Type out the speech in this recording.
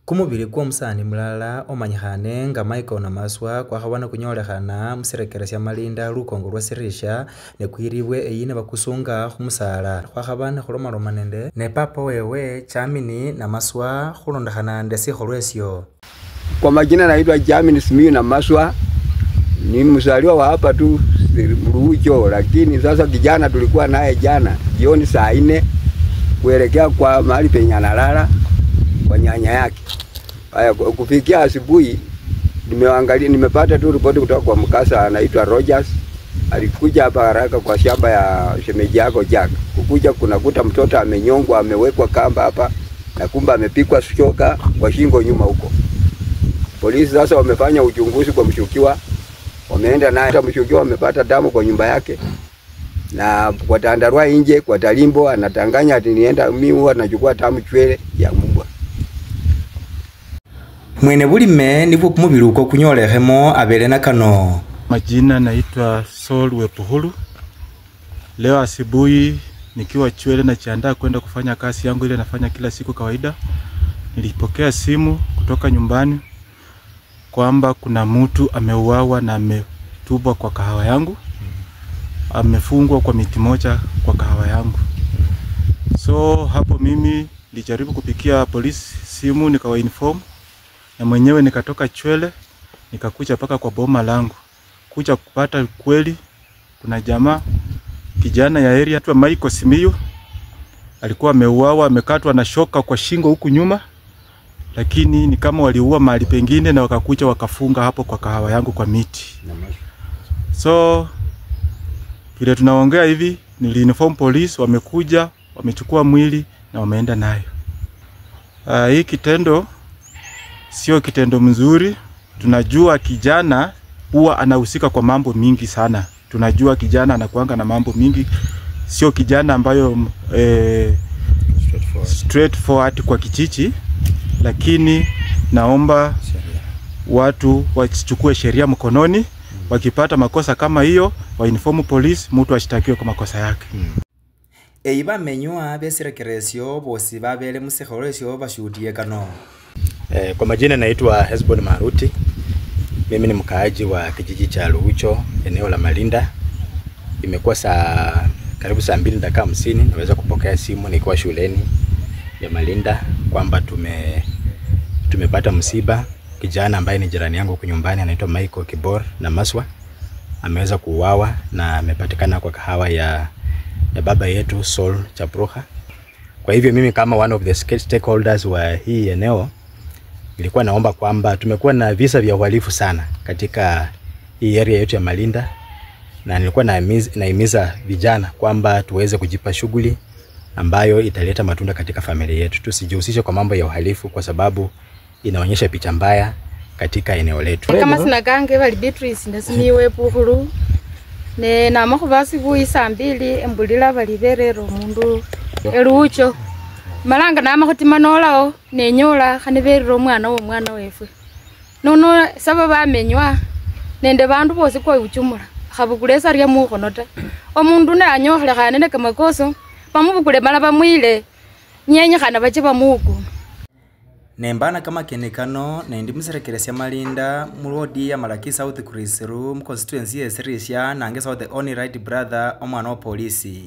Kumubili kwa omusani mulala omanyikhane nga Michael Namaswa kwakhabana kunyolekhana musirekere sya Malinda lukongo lwa Sirisha ne kwiribwe eyi ne bakusunga khumusala khwakhabana khulomaloma nende ne papa wewe Chamini Namaswa khulondekhana nende sikholwa esyo. Kwa majina naitwa Chamini Simiyu Namaswa, ni mzaliwa wa hapa tu Luucho, lakini sasa kijana tulikuwa naye jana jioni saa 4 kuelekea kwa mahali penye analala kwa nyanya yake. Haya, kufikia asubuhi nimepata tu ripoti kutoka kwa mkasa anaitwa Rogers. Alikuja hapa haraka kwa shamba ya shemeji yako Jack. Kukuja kunakuta mtoto amenyongwa, amewekwa kamba hapa na kumba amepikwa shoka kwa shingo nyuma huko. Polisi sasa wamefanya uchunguzi kwa mshukiwa. Wameenda naye hata mshukiwa amepata damu kwa nyumba yake. Na kwa tandarua nje kwa talimbo anatanganya ati nienda mimi huwa nachukua tamu chwele ya mbwa. Mwene bulime nibwo kumubili uko kunyolekhemo abele na kano. Majina naitwa Saul Wepuhulu. Leo asubuhi nikiwa chwele na jiandaa kwenda kufanya kazi yangu ile nafanya kila siku kawaida, nilipokea simu kutoka nyumbani kwamba kuna mtu ameuawa na ametupwa kwa kahawa yangu, amefungwa kwa miti moja kwa kahawa yangu. So hapo mimi nilijaribu kupikia polisi simu nikawa inform, na mwenyewe nikatoka chwele nikakuja paka kwa boma langu kuja kupata kweli kuna jamaa kijana ya area tu Michael Simiyu alikuwa ameuawa, amekatwa na shoka kwa shingo huku nyuma, lakini ni kama waliua mahali pengine na wakakuja wakafunga hapo kwa kahawa yangu kwa miti. So vile tunaongea hivi niliinform police, wamekuja wamechukua mwili na wameenda nayo. Hii kitendo sio kitendo mzuri. Tunajua kijana huwa anahusika kwa mambo mingi sana. Tunajua kijana anakuanga na mambo mingi. Sio kijana ambayo straightforward kwa kijiji, lakini naomba watu wachukue sheria mkononi. Wakipata makosa kama hiyo wainform police, mtu ashtakiwe kwa makosa yake. Eiba menywa besirekeresyo bosi babele musekholesyo bashutie kano. Kwa majina naitwa Hesbon Maruti. Mimi ni mkaaji wa kijiji cha Luucho, eneo la Malinda. Imekuwa karibu saa 2:50 naweza kupokea simu nikiwa shuleni ya Malinda kwamba tumepata msiba. Kijana ambaye ni jirani yangu kwa nyumbani anaitwa Michael Kibor Namaswa ameweza kuuawa na amepatikana kwa kahawa ya baba yetu Saul Chapruha. Kwa hivyo mimi kama one of the stakeholders wa hii eneo nilikuwa naomba kwamba tumekuwa na visa vya uhalifu sana katika hii area yetu ya Malinda, na nilikuwa naimiza vijana kwamba tuweze kujipa shughuli ambayo italeta matunda katika familia yetu. Tusijihusishe kwa mambo ya uhalifu kwa sababu inaonyesha picha mbaya katika eneo letu. Kama sinagange bali Beatrice ndasimiwe Puhulu ne namakubasi buyi saa 2 embulila bali berero mundu Luucho malanga namakhutima nolao nenyola khaneberero omwana wefwe nono saba bamenywa nende bandu bosi kwa uchumula khabukulesa rya mukhono ta omundu ne anyokhelekane ne kamakoso bamubukule mala bamwile nyenyekhana bache bamuku. Nembana kama kenekano nendi musirekere sya Malinda mulodi ya Malaki South Krisiru mu constituency ya Sirisha nange sawa the only right brother omwana wa polisi.